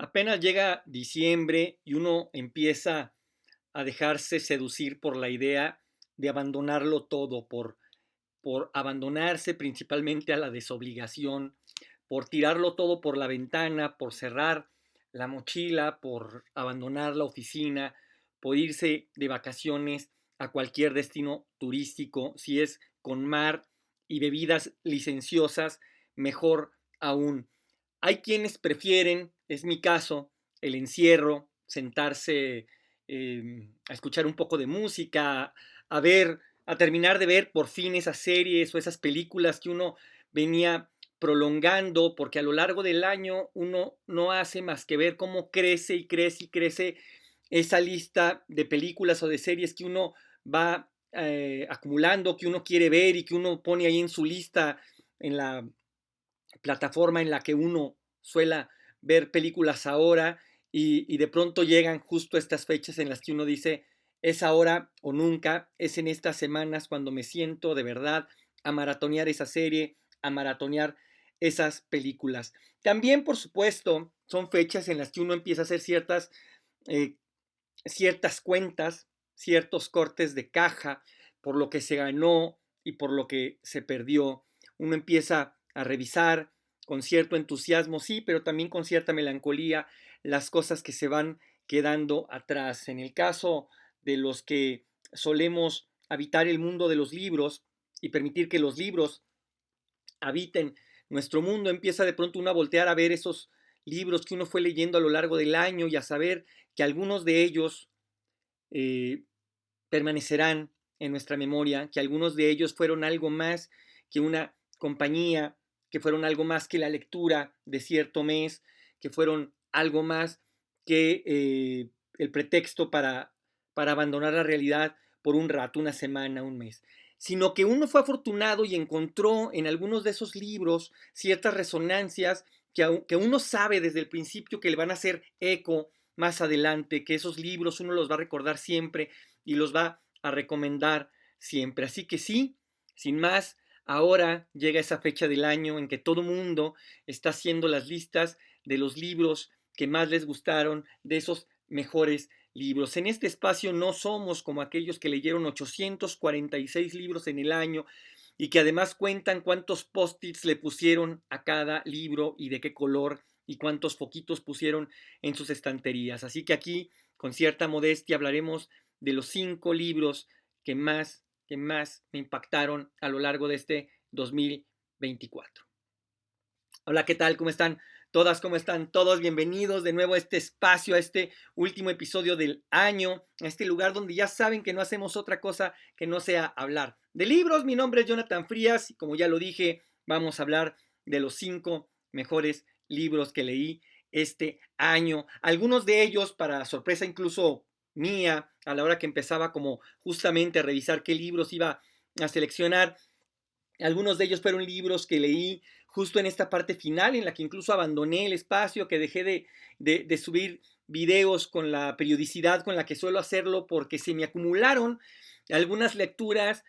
Apenas llega diciembre y uno empieza a dejarse seducir por la idea de abandonarlo todo, por abandonarse principalmente a la desobligación, por tirarlo todo por la ventana, por cerrar la mochila, por abandonar la oficina, por irse de vacaciones a cualquier destino turístico, si es con mar y bebidas licenciosas, mejor aún. Hay quienes prefieren, es mi caso, el encierro, sentarse a escuchar un poco de música, a ver, a terminar de ver por fin esas series o esas películas que uno venía prolongando, porque a lo largo del año uno no hace más que ver cómo crece y crece y crece esa lista de películas o de series que uno va acumulando, que uno quiere ver y que uno pone ahí en su lista en la plataforma en la que uno suele ver películas ahora y de pronto llegan justo estas fechas en las que uno dice, es ahora o nunca, es en estas semanas cuando me siento de verdad a maratonear esa serie, a maratonear esas películas. También, por supuesto, son fechas en las que uno empieza a hacer eh, ciertas cuentas, ciertos cortes de caja por lo que se ganó y por lo que se perdió. Uno empieza a revisar con cierto entusiasmo, sí, pero también con cierta melancolía las cosas que se van quedando atrás. En el caso de los que solemos habitar el mundo de los libros y permitir que los libros habiten nuestro mundo, empieza de pronto uno a voltear a ver esos libros que uno fue leyendo a lo largo del año y a saber que algunos de ellos eh, permanecerán en nuestra memoria, que algunos de ellos fueron algo más que una compañía, que fueron algo más que la lectura de cierto mes, que fueron algo más que el pretexto para abandonar la realidad por un rato, una semana, un mes, sino que uno fue afortunado y encontró en algunos de esos libros ciertas resonancias que uno sabe desde el principio que le van a hacer eco más adelante, que esos libros uno los va a recordar siempre y los va a recomendar siempre. Así que sí, sin más, ahora llega esa fecha del año en que todo mundo está haciendo las listas de los libros que más les gustaron, de esos mejores libros. En este espacio no somos como aquellos que leyeron 846 libros en el año y que además cuentan cuántos post-its le pusieron a cada libro y de qué color y cuántos foquitos pusieron en sus estanterías. Así que aquí, con cierta modestia, hablaremos de los 5 libros que más me impactaron a lo largo de este 2024. Hola, ¿qué tal? ¿Cómo están todas? ¿Cómo están todos? Bienvenidos de nuevo a este espacio, a este último episodio del año, a este lugar donde ya saben que no hacemos otra cosa que no sea hablar de libros. Mi nombre es Jonathan Frías y como ya lo dije, vamos a hablar de los 5 mejores libros que leí este año. Algunos de ellos, para sorpresa incluso mía, a la hora que empezaba como justamente a revisar qué libros iba a seleccionar, algunos de ellos fueron libros que leí justo en esta parte final, en la que incluso abandoné el espacio, que dejé de subir videos con la periodicidad con la que suelo hacerlo, porque se me acumularon algunas lecturas,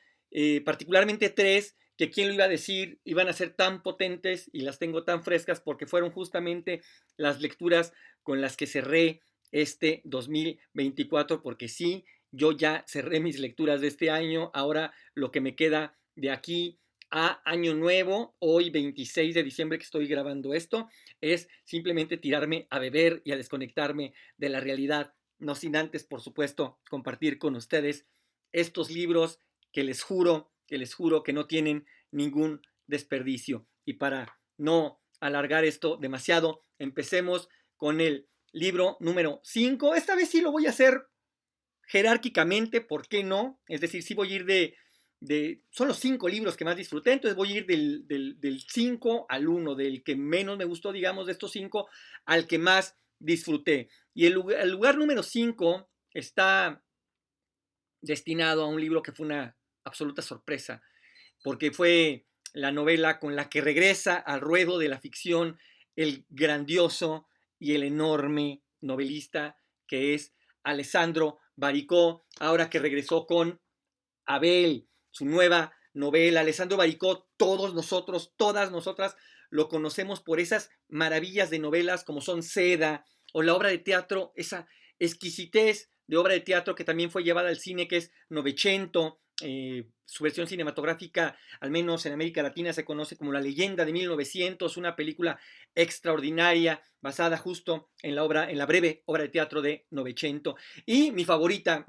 particularmente 3, que quién lo iba a decir, iban a ser tan potentes y las tengo tan frescas, porque fueron justamente las lecturas con las que cerré este 2024, porque sí, yo ya cerré mis lecturas de este año, ahora lo que me queda de aquí a Año Nuevo, hoy 26 de diciembre que estoy grabando esto, es simplemente tirarme a beber y a desconectarme de la realidad, no sin antes, por supuesto, compartir con ustedes estos libros que les juro que no tienen ningún desperdicio. Y para no alargar esto demasiado, empecemos con el libro número 5. Esta vez sí lo voy a hacer jerárquicamente, ¿por qué no? Es decir, sí voy a ir son los 5 libros que más disfruté, entonces voy a ir del 5 al 1, del que menos me gustó, digamos, de estos 5, al que más disfruté. Y el lugar número 5 está destinado a un libro que fue una absoluta sorpresa, porque fue la novela con la que regresa al ruedo de la ficción el grandioso y el enorme novelista que es Alessandro Baricó, ahora que regresó con Abel, su nueva novela. Alessandro Baricó, todos nosotros, todas nosotras lo conocemos por esas maravillas de novelas como son Seda, o la obra de teatro, esa exquisitez de obra de teatro que también fue llevada al cine, que es Novecento, su versión cinematográfica, al menos en América Latina, se conoce como La leyenda de 1900, una película extraordinaria basada justo en en la breve obra de teatro de Novecento. Y mi favorita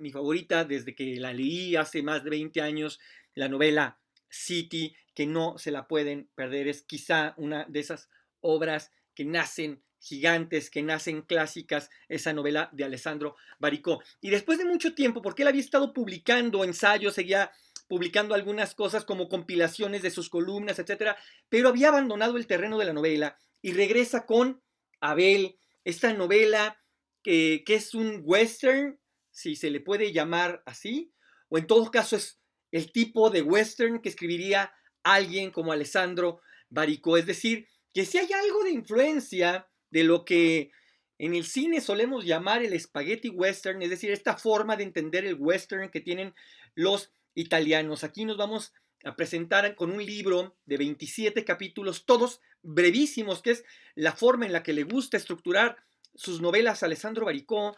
desde que la leí hace más de 20 años, la novela City, que no se la pueden perder, es quizá una de esas obras que nacen gigantes, que nacen clásicas, esa novela de Alessandro Baricó. Y después de mucho tiempo, porque él había estado publicando ensayos, seguía publicando algunas cosas como compilaciones de sus columnas, etcétera, pero había abandonado el terreno de la novela y regresa con Abel, esta novela que es un western, si se le puede llamar así, o en todo caso es el tipo de western que escribiría alguien como Alessandro Baricó, es decir, que si hay algo de influencia de lo que en el cine solemos llamar el spaghetti western, es decir, esta forma de entender el western que tienen los italianos. Aquí nos vamos a presentar con un libro de 27 capítulos, todos brevísimos, que es la forma en la que le gusta estructurar sus novelas a Alessandro Baricó,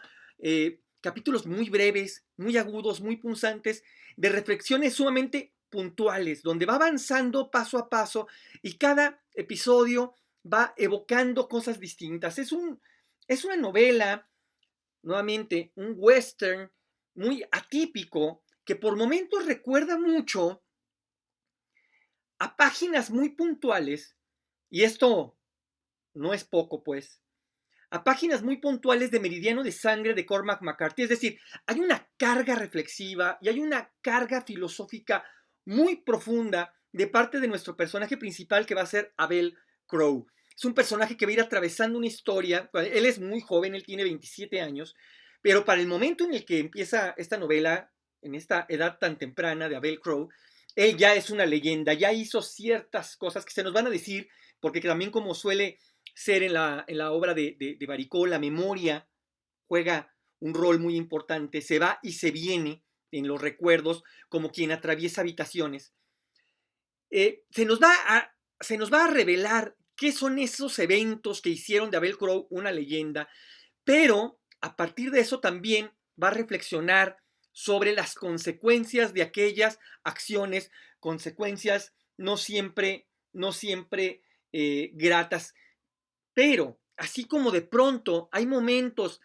capítulos muy breves, muy agudos, muy punzantes, de reflexiones sumamente puntuales, donde va avanzando paso a paso y cada episodio va evocando cosas distintas. Es una novela, nuevamente, un western muy atípico que por momentos recuerda mucho a páginas muy puntuales, y esto no es poco, pues, a páginas muy puntuales de Meridiano de Sangre de Cormac McCarthy. Es decir, hay una carga reflexiva y hay una carga filosófica muy profunda de parte de nuestro personaje principal, que va a ser Abel Crow. Es un personaje que va a ir atravesando una historia. Él es muy joven, él tiene 27 años, pero para el momento en el que empieza esta novela, en esta edad tan temprana de Abel Crow, él ya es una leyenda, ya hizo ciertas cosas que se nos van a decir, porque también como suele ser en la obra de Baricó, la memoria juega un rol muy importante, se va y se viene en los recuerdos como quien atraviesa habitaciones. Se se nos va a revelar qué son esos eventos que hicieron de Abel Crow una leyenda, pero a partir de eso también va a reflexionar sobre las consecuencias de aquellas acciones, consecuencias no siempre gratas, pero así como de pronto hay momentos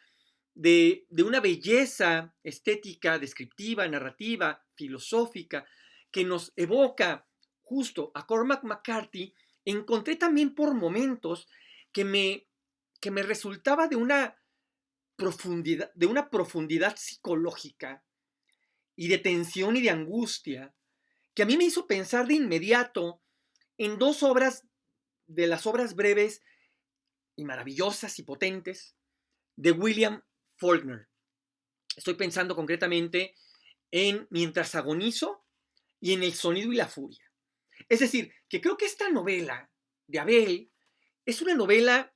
de una belleza estética, descriptiva, narrativa, filosófica, que nos evoca justo a Cormac McCarthy, encontré también por momentos que que me resultaba de una profundidad psicológica y de tensión y de angustia, que a mí me hizo pensar de inmediato en dos obras de las obras breves y maravillosas y potentes de William Faulkner. Estoy pensando concretamente en Mientras agonizo y en El sonido y la furia. Es decir, que creo que esta novela de Abel es una novela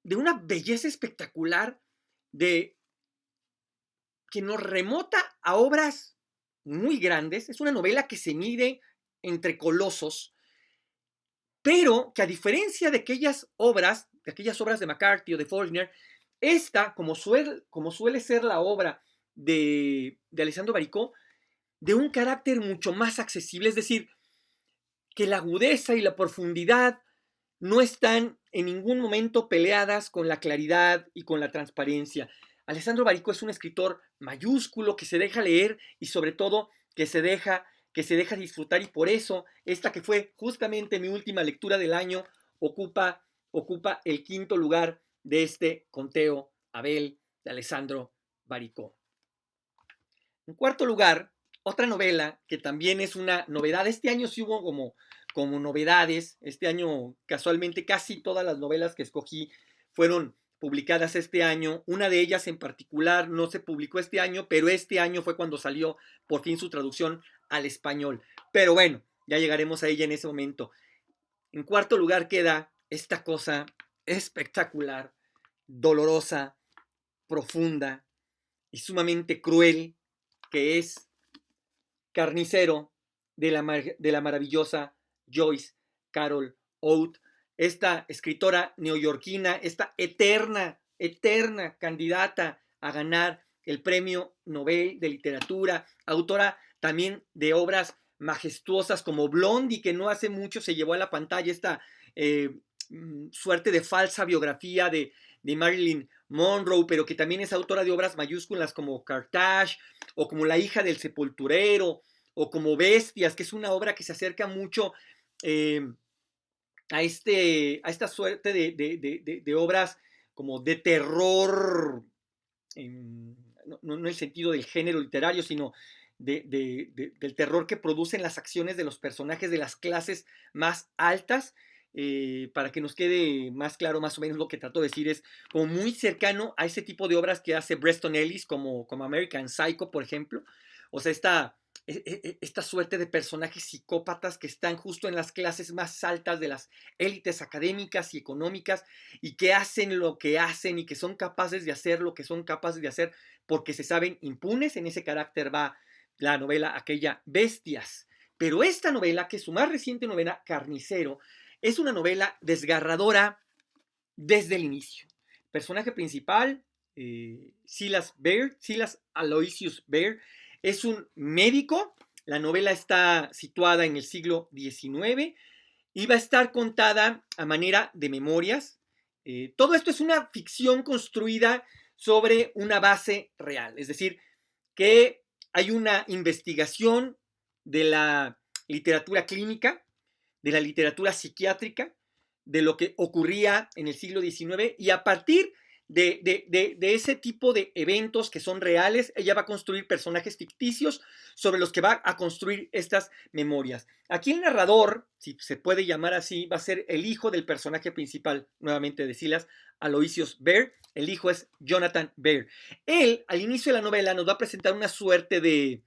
de una belleza espectacular, de que nos remota a obras muy grandes. Es una novela que se mide entre colosos, pero que a diferencia de aquellas obras de McCarthy o de Faulkner, esta, como suele ser la obra de Alessandro Baricó, de un carácter mucho más accesible, es decir, que la agudeza y la profundidad no están en ningún momento peleadas con la claridad y con la transparencia. Alessandro Baricó es un escritor mayúsculo que se deja leer y sobre todo que se deja disfrutar, y por eso esta que fue justamente mi última lectura del año ocupa el quinto lugar de este conteo Abel de Alessandro Baricó. En cuarto lugar, otra novela que también es una novedad. Este año sí hubo como novedades. Este año, casualmente, casi todas las novelas que escogí fueron publicadas este año. Una de ellas en particular no se publicó este año, pero este año fue cuando salió por fin su traducción al español. Pero bueno, ya llegaremos a ella en ese momento. En cuarto lugar queda esta cosa espectacular, dolorosa, profunda y sumamente cruel, que es Carnicero de la maravillosa Joyce Carol Oates. esta escritora neoyorquina, esta eterna candidata a ganar el Premio Nobel de Literatura, autora también de obras majestuosas como Blondie, que no hace mucho se llevó a la pantalla esta eh, suerte de falsa biografía de Marilyn Monroe, pero que también es autora de obras mayúsculas como Carthage, o como La hija del sepulturero, o como Bestias, que es una obra que se acerca mucho eh, a esta suerte de obras como de terror, no en el sentido del género literario, sino del terror que producen las acciones de los personajes de las clases más altas. Para que nos quede más claro, más o menos lo que trato de decir es como muy cercano a ese tipo de obras que hace Preston Ellis, como American Psycho, por ejemplo. O sea, esta suerte de personajes psicópatas que están justo en las clases más altas de las élites académicas y económicas, y que hacen lo que hacen y que son capaces de hacer lo que son capaces de hacer porque se saben impunes. En ese carácter va la novela aquella Bestias. Pero esta novela, que es su más reciente novela, Carnicero, es una novela desgarradora desde el inicio. Personaje principal, Silas Baird, Silas Aloysius Baird, es un médico. La novela está situada en el siglo XIX y va a estar contada a manera de memorias. Todo esto es una ficción construida sobre una base real, es decir, que hay una investigación de la literatura clínica, de la literatura psiquiátrica, de lo que ocurría en el siglo XIX, y a partir de ese tipo de eventos que son reales, ella va a construir personajes ficticios sobre los que va a construir estas memorias. Aquí el narrador, si se puede llamar así, va a ser el hijo del personaje principal, nuevamente de Silas, Aloysius Baird. El hijo es Jonathan Baird. Él, al inicio de la novela, nos va a presentar una suerte de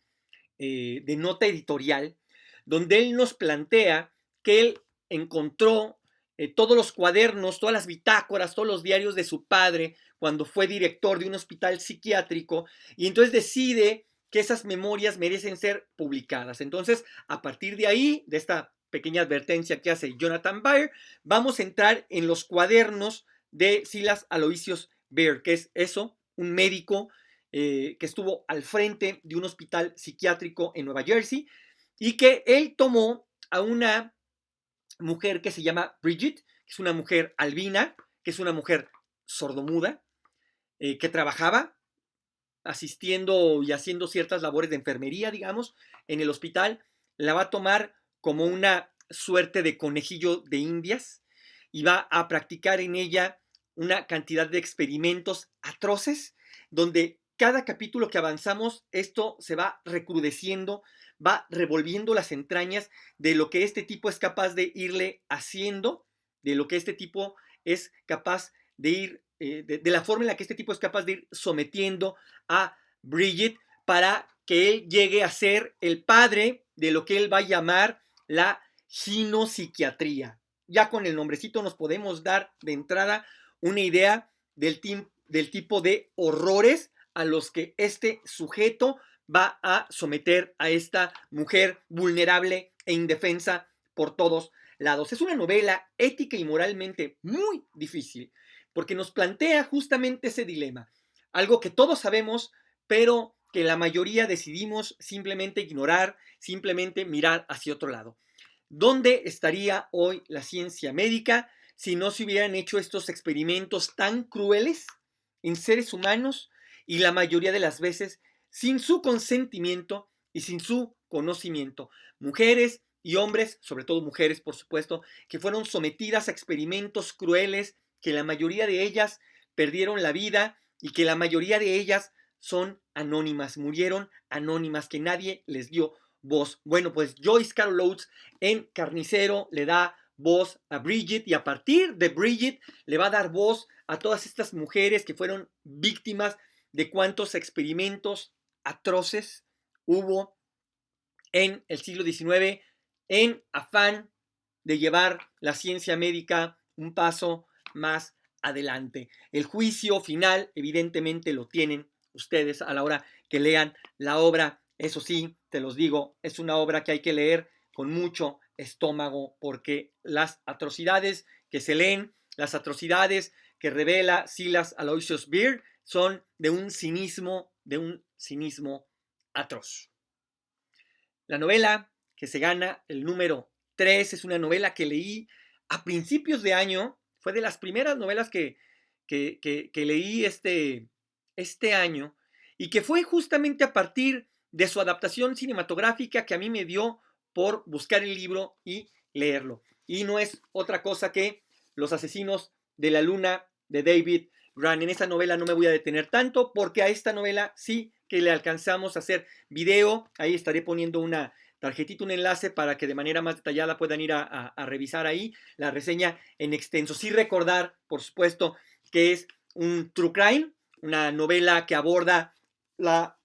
nota editorial donde él nos plantea que él encontró todos los cuadernos, todas las bitácoras, todos los diarios de su padre cuando fue director de un hospital psiquiátrico, y entonces decide que esas memorias merecen ser publicadas. Entonces, a partir de ahí, de esta pequeña advertencia que hace Jonathan Baird, vamos a entrar en los cuadernos de Silas Aloysius Baird, que es eso, un médico que estuvo al frente de un hospital psiquiátrico en Nueva Jersey, y que él tomó a una mujer que se llama Bridget, que es una mujer albina, que es una mujer sordomuda, que trabajaba asistiendo y haciendo ciertas labores de enfermería, digamos, en el hospital. La va a tomar como una suerte de conejillo de indias y va a practicar en ella una cantidad de experimentos atroces, donde cada capítulo que avanzamos, esto se va recrudeciendo, va revolviendo las entrañas de lo que este tipo es capaz de irle haciendo, de lo que este tipo es capaz de ir, de la forma en la que este tipo es capaz de ir sometiendo a Bridget para que él llegue a ser el padre de lo que él va a llamar la ginopsiquiatría. Ya con el nombrecito nos podemos dar de entrada una idea del tipo de horrores a los que este sujeto va a someter a esta mujer vulnerable e indefensa por todos lados. Es una novela ética y moralmente muy difícil porque nos plantea justamente ese dilema, algo que todos sabemos, pero que la mayoría decidimos simplemente ignorar, simplemente mirar hacia otro lado. ¿Dónde estaría hoy la ciencia médica si no se hubieran hecho estos experimentos tan crueles en seres humanos y la mayoría de las veces sin su consentimiento y sin su conocimiento? Mujeres y hombres, sobre todo mujeres, por supuesto, que fueron sometidas a experimentos crueles, que la mayoría de ellas perdieron la vida y que la mayoría de ellas son anónimas, murieron anónimas, que nadie les dio voz. Bueno, pues Joyce Carol Oates en Carnicero le da voz a Bridget, y a partir de Bridget le va a dar voz a todas estas mujeres que fueron víctimas de cuantos experimentos atroces hubo en el siglo XIX en afán de llevar la ciencia médica un paso más adelante. El juicio final evidentemente lo tienen ustedes a la hora que lean la obra. Eso sí, te los digo, es una obra que hay que leer con mucho estómago porque las atrocidades que se leen, las atrocidades que revela Silas Aloysius Beer son de un cinismo atroz. La novela que se gana el número 3 es una novela que leí a principios de año, fue de las primeras novelas que leí este año, y que fue justamente a partir de su adaptación cinematográfica que a mí me dio por buscar el libro y leerlo. Y no es otra cosa que Los asesinos de la luna de David Grann. En esta novela no me voy a detener tanto porque a esta novela sí que le alcanzamos a hacer video. Ahí estaré poniendo una tarjetita, un enlace para que de manera más detallada puedan ir a revisar ahí la reseña en extenso. Sí recordar, por supuesto, que es un true crime, una novela que aborda la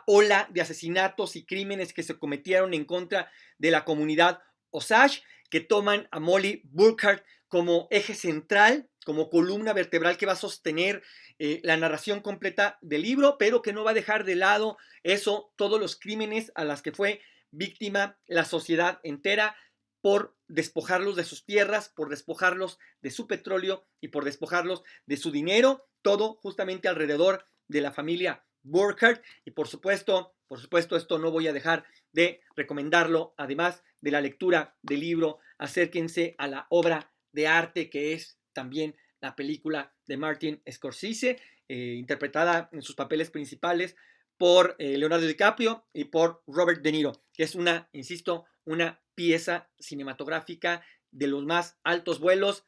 ola de asesinatos y crímenes que se cometieron en contra de la comunidad Osage, que toman a Molly Burkhart como eje central, como columna vertebral que va a sostener la narración completa del libro, pero que no va a dejar de lado eso, todos los crímenes a los que fue víctima la sociedad entera por despojarlos de sus tierras, por despojarlos de su petróleo y por despojarlos de su dinero, todo justamente alrededor de la familia Burkhart. Y por supuesto, esto no voy a dejar de recomendarlo, además de la lectura del libro, acérquense a la obra de arte que es también la película de Martin Scorsese, interpretada en sus papeles principales por Leonardo DiCaprio y por Robert De Niro, que es una, insisto, una pieza cinematográfica de los más altos vuelos,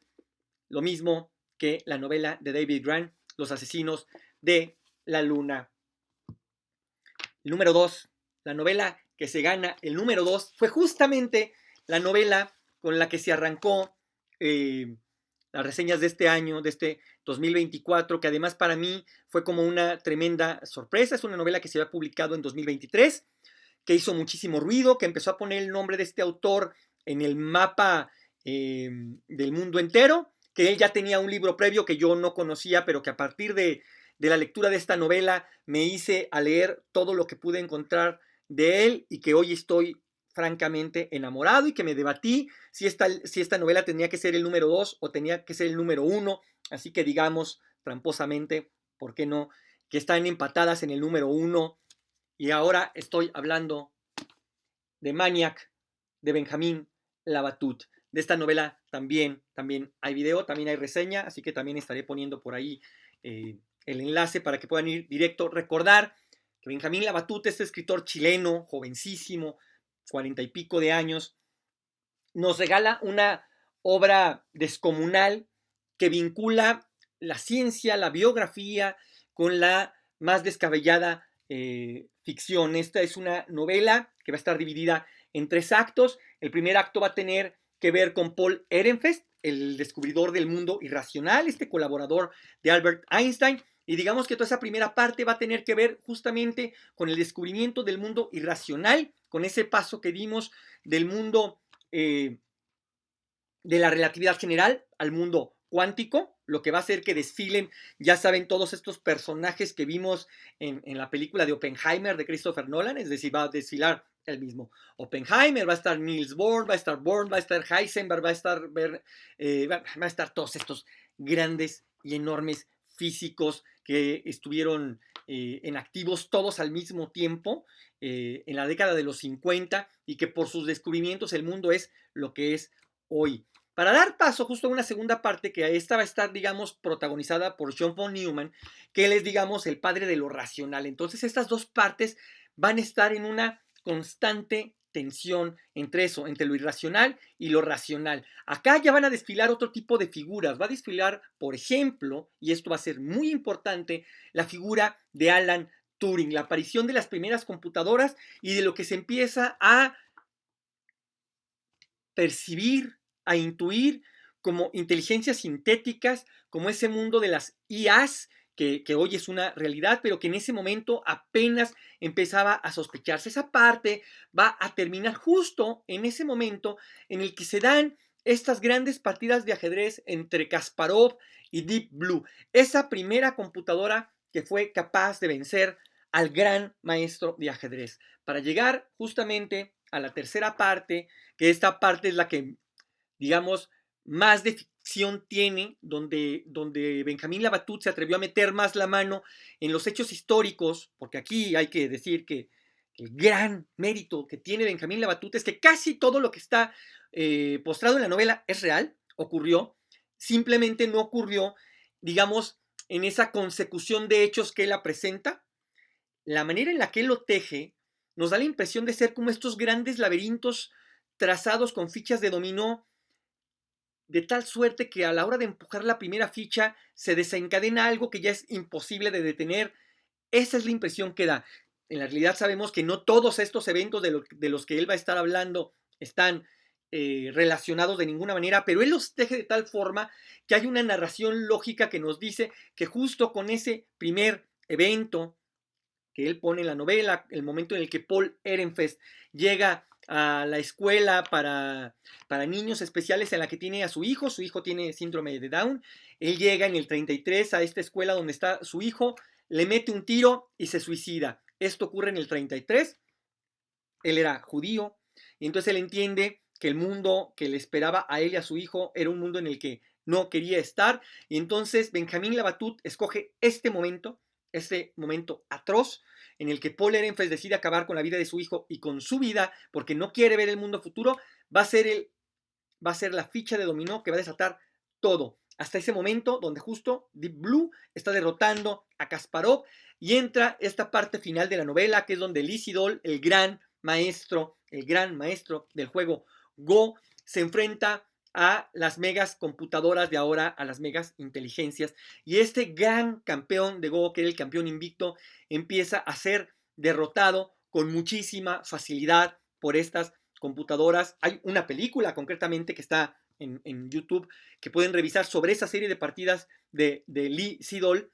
lo mismo que la novela de David Grann, Los asesinos de la luna. El número 2, la novela que se gana el número 2, fue justamente la novela con la que se arrancó las reseñas de este año, de este 2024, que además para mí fue como una tremenda sorpresa. Es una novela que se había publicado en 2023, que hizo muchísimo ruido, que empezó a poner el nombre de este autor en el mapa del mundo entero, que él ya tenía un libro previo que yo no conocía, pero que a partir de la lectura de esta novela me hice a leer todo lo que pude encontrar de él y que hoy estoy francamente enamorado y que me debatí si esta novela tenía que ser el número 2 o tenía que ser el número 1, así que digamos tramposamente, ¿por qué no? Que están empatadas en el número 1 y ahora estoy hablando de Maniac, de Benjamín Labatut. De esta novela también hay video, también hay reseña, así que también estaré poniendo por ahí el enlace para que puedan ir directo. Recordar que Benjamín Labatut, este escritor chileno, jovencísimo, 40 y pico de años, nos regala una obra descomunal que vincula la ciencia, la biografía, con la más descabellada ficción. Esta es una novela que va a estar dividida en 3 actos. El primer acto va a tener que ver con Paul Ehrenfest, el descubridor del mundo irracional, este colaborador de Albert Einstein. Y digamos que toda esa primera parte va a tener que ver justamente con el descubrimiento del mundo irracional, con ese paso que dimos del mundo de la relatividad general al mundo cuántico, lo que va a hacer que desfilen, ya saben, todos estos personajes que vimos en la película de Oppenheimer de Christopher Nolan, es decir, va a desfilar el mismo Oppenheimer, va a estar Niels Bohr, va a estar Born, va a estar Heisenberg, va a estar todos estos grandes y enormes físicos que estuvieron en activos todos al mismo tiempo en la década de los 50 y que por sus descubrimientos el mundo es lo que es hoy. Para dar paso justo a una segunda parte que esta va a estar, digamos, protagonizada por John von Neumann, que él es, digamos, el padre de lo racional. Entonces estas dos partes van a estar en una constante tensión entre eso, entre lo irracional y lo racional. Acá ya van a desfilar otro tipo de figuras. Va a desfilar, por ejemplo, y esto va a ser muy importante, la figura de Alan Turing, la aparición de las primeras computadoras y de lo que se empieza a percibir, a intuir como inteligencias sintéticas, como ese mundo de las IAs, que hoy es una realidad, pero que en ese momento apenas empezaba a sospecharse. Esa parte va a terminar justo en ese momento en el que se dan estas grandes partidas de ajedrez entre Kasparov y Deep Blue, esa primera computadora que fue capaz de vencer al gran maestro de ajedrez, para llegar justamente a la tercera parte, que esta parte es la que, digamos, más de ficción tiene, donde Benjamín Labatut se atrevió a meter más la mano en los hechos históricos, porque aquí hay que decir que el gran mérito que tiene Benjamín Labatut es que casi todo lo que está postrado en la novela es real, ocurrió, simplemente no ocurrió, digamos, en esa consecución de hechos que él la presenta. La manera en la que él lo teje nos da la impresión de ser como estos grandes laberintos trazados con fichas de dominó, de tal suerte que a la hora de empujar la primera ficha se desencadena algo que ya es imposible de detener. Esa es la impresión que da. En la realidad sabemos que no todos estos eventos de los que él va a estar hablando están relacionados de ninguna manera, pero él los teje de tal forma que hay una narración lógica que nos dice que justo con ese primer evento que él pone en la novela, el momento en el que Paul Ehrenfest llega a la escuela para niños especiales en la que tiene a su hijo tiene síndrome de Down, él llega en el 33 a esta escuela donde está su hijo, le mete un tiro y se suicida. Esto ocurre en el 33, él era judío, y entonces él entiende que el mundo que le esperaba a él y a su hijo era un mundo en el que no quería estar, y entonces Benjamín Labatut escoge este momento atroz, en el que Paul Ehrenfest decide acabar con la vida de su hijo y con su vida, porque no quiere ver el mundo futuro, va a ser la ficha de dominó que va a desatar todo. Hasta ese momento donde justo Deep Blue está derrotando a Kasparov y entra esta parte final de la novela, que es donde Lisidol, el gran maestro del juego Go, se enfrenta a las megas computadoras de ahora, a las megas inteligencias. Y este gran campeón de Go, que era el campeón invicto, empieza a ser derrotado con muchísima facilidad por estas computadoras. Hay una película concretamente que está en YouTube que pueden revisar sobre esa serie de partidas de Lee Sedol,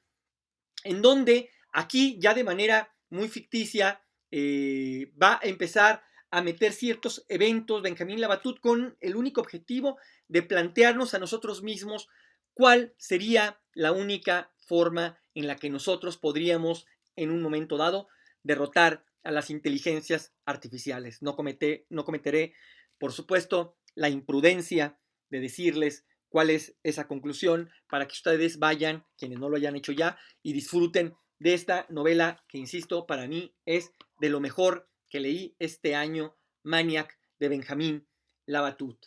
en donde aquí ya de manera muy ficticia va a empezar a meter ciertos eventos Benjamín Labatut con el único objetivo de plantearnos a nosotros mismos cuál sería la única forma en la que nosotros podríamos en un momento dado derrotar a las inteligencias artificiales. No cometeré, por supuesto, la imprudencia de decirles cuál es esa conclusión para que ustedes vayan, quienes no lo hayan hecho ya, y disfruten de esta novela que, insisto, para mí es de lo mejor que leí este año, Maniac, de Benjamín Labatut.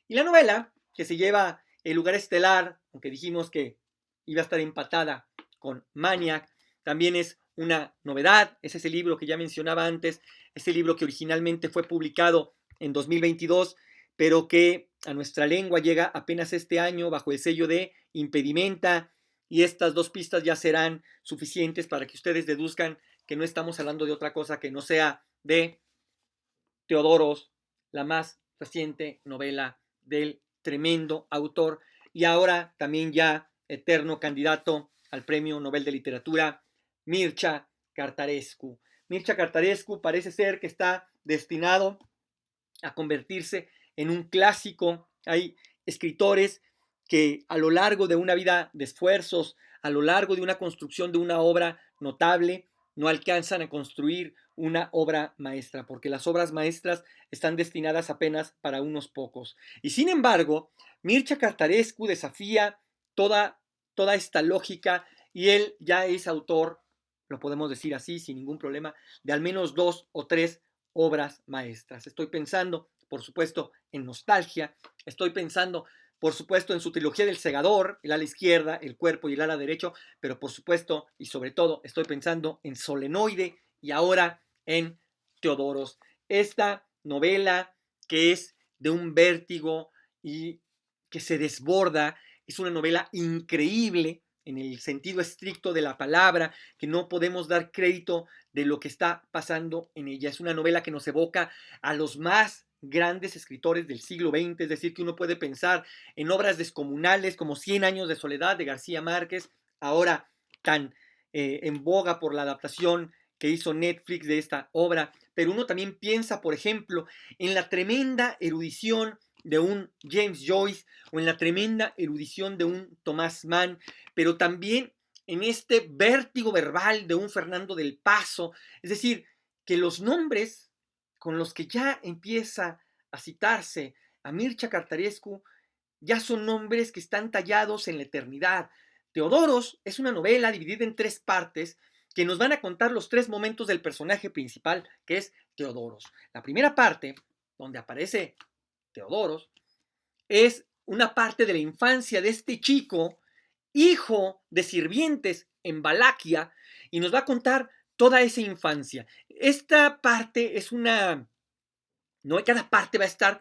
Y la novela, que se lleva el lugar estelar, aunque dijimos que iba a estar empatada con Maniac, también es una novedad. Es ese libro que ya mencionaba antes, ese libro que originalmente fue publicado en 2022, pero que a nuestra lengua llega apenas este año bajo el sello de Impedimenta, y estas dos pistas ya serán suficientes para que ustedes deduzcan que no estamos hablando de otra cosa que no sea de Teodoros, la más reciente novela del tremendo autor y ahora también ya eterno candidato al Premio Nobel de Literatura, Mircea Cartarescu. Mircea Cartarescu parece ser que está destinado a convertirse en un clásico. Hay escritores que a lo largo de una vida de esfuerzos, a lo largo de una construcción de una obra notable, no alcanzan a construir una obra maestra, porque las obras maestras están destinadas apenas para unos pocos. Y sin embargo, Mircea Cartarescu desafía toda esta lógica y él ya es autor, lo podemos decir así, sin ningún problema, de al menos 2 o 3 obras maestras. Estoy pensando, por supuesto, en Nostalgia, estoy pensando, por supuesto, en su trilogía del Segador, el ala izquierda, el cuerpo y el ala derecho, pero por supuesto y sobre todo estoy pensando en Solenoide y ahora en Teodoros. Esta novela que es de un vértigo y que se desborda, es una novela increíble en el sentido estricto de la palabra, que no podemos dar crédito de lo que está pasando en ella. Es una novela que nos evoca a los más grandes escritores del siglo XX, es decir, que uno puede pensar en obras descomunales como Cien años de soledad de García Márquez, ahora tan en boga por la adaptación que hizo Netflix de esta obra, pero uno también piensa, por ejemplo, en la tremenda erudición de un James Joyce o en la tremenda erudición de un Tomás Mann, pero también en este vértigo verbal de un Fernando del Paso, es decir, que los nombres con los que ya empieza a citarse a Mircea Cartarescu ya son nombres que están tallados en la eternidad. Teodoros es una novela dividida en 3 partes que nos van a contar los 3 momentos del personaje principal, que es Teodoros. La primera parte, donde aparece Teodoros, es una parte de la infancia de este chico, hijo de sirvientes en Valaquia, y nos va a contar toda esa infancia. Esta parte es una, ¿no? Cada parte va a estar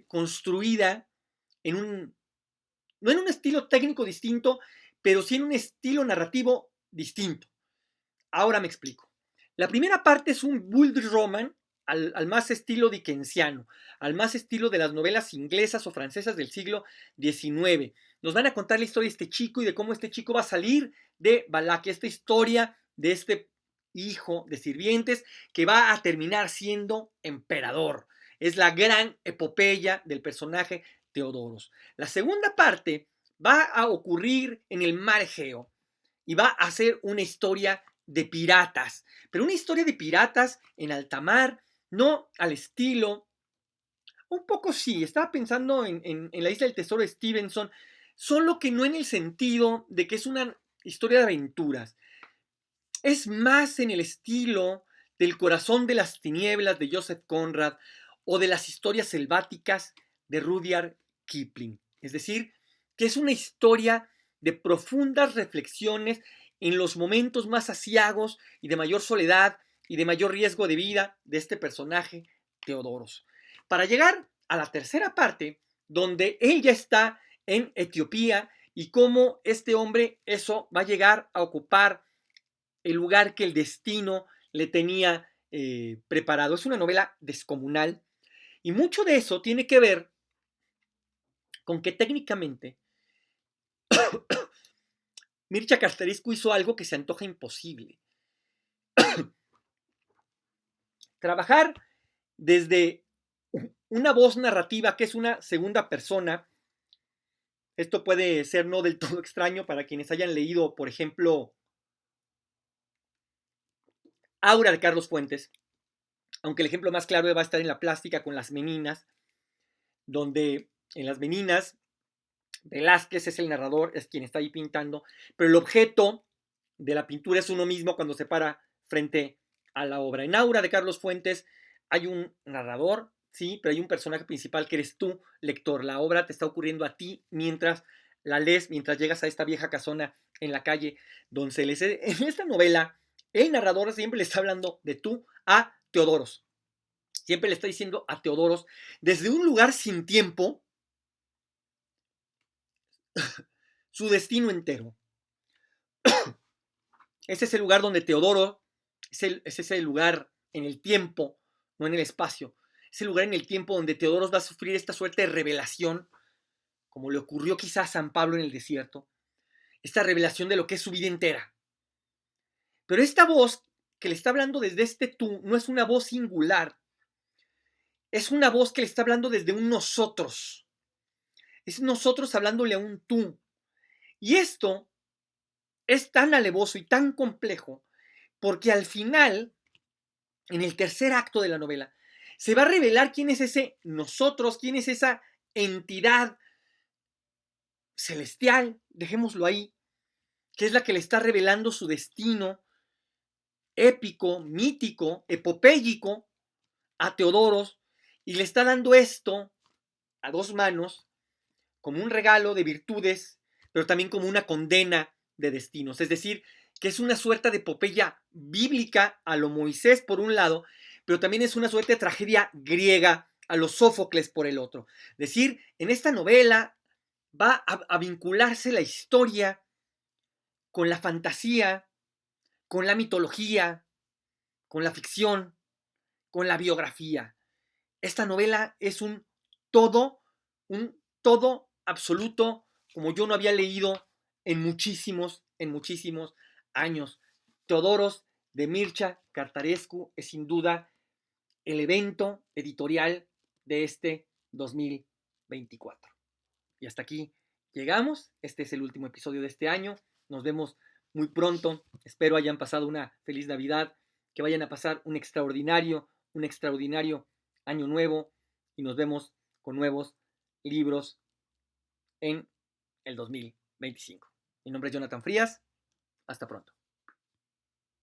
construida en un, no en un estilo técnico distinto, pero sí en un estilo narrativo distinto. Ahora me explico. La primera parte es un bullet roman al más estilo dickensiano, al más estilo de las novelas inglesas o francesas del siglo XIX. Nos van a contar la historia de este chico y de cómo este chico va a salir de Valaquia, esta historia de este hijo de sirvientes que va a terminar siendo emperador. Es la gran epopeya del personaje Teodoros. La segunda parte va a ocurrir en el mar Egeo y va a ser una historia de piratas, pero una historia de piratas en alta mar, no al estilo, un poco sí, estaba pensando en la isla del tesoro de Stevenson, solo que no en el sentido de que es una historia de aventuras, es más en el estilo del Corazón de las Tinieblas de Joseph Conrad o de las historias selváticas de Rudyard Kipling. Es decir, que es una historia de profundas reflexiones en los momentos más aciagos y de mayor soledad y de mayor riesgo de vida de este personaje, Teodoros. Para llegar a la tercera parte, donde él ya está en Etiopía y cómo este hombre eso va a llegar a ocupar el lugar que el destino le tenía preparado. Es una novela descomunal y mucho de eso tiene que ver con que técnicamente Mircea Castarescu hizo algo que se antoja imposible. Trabajar desde una voz narrativa que es una segunda persona. Esto puede ser no del todo extraño para quienes hayan leído, por ejemplo, Aura de Carlos Fuentes, aunque el ejemplo más claro va a estar en la plástica con las meninas, donde en las meninas Velázquez es el narrador, es quien está ahí pintando, pero el objeto de la pintura es uno mismo cuando se para frente a la obra. En Aura de Carlos Fuentes hay un narrador, sí, pero hay un personaje principal que eres tú, lector. La obra te está ocurriendo a ti mientras la lees, mientras llegas a esta vieja casona en la calle Donceles. En esta novela, el narrador siempre le está hablando de tú a Teodoros. Siempre le está diciendo a Teodoros desde un lugar sin tiempo su destino entero. Ese es el lugar donde Teodoro, es ese lugar en el tiempo, no en el espacio, es el lugar en el tiempo donde Teodoros va a sufrir esta suerte de revelación, como le ocurrió quizás a San Pablo en el desierto, esta revelación de lo que es su vida entera. Pero esta voz que le está hablando desde este tú no es una voz singular, es una voz que le está hablando desde un nosotros, es nosotros hablándole a un tú. Y esto es tan alevoso y tan complejo porque al final, en el tercer acto de la novela, se va a revelar quién es ese nosotros, quién es esa entidad celestial, dejémoslo ahí, que es la que le está revelando su destino épico, mítico, epopéyico a Teodoros y le está dando esto a dos manos como un regalo de virtudes, pero también como una condena de destinos. Es decir, que es una suerte de epopeya bíblica a lo Moisés por un lado, pero también es una suerte de tragedia griega a los Sófocles por el otro. Es decir, en esta novela va a vincularse la historia con la fantasía, con la mitología, con la ficción, con la biografía. Esta novela es un todo absoluto, como yo no había leído en muchísimos años. Teodoros de Mircea Cartarescu es sin duda el evento editorial de este 2024. Y hasta aquí llegamos. Este es el último episodio de este año. Nos vemos muy pronto. Espero hayan pasado una feliz Navidad, que vayan a pasar un extraordinario año nuevo y nos vemos con nuevos libros en el 2025. Mi nombre es Jonathan Frías. Hasta pronto.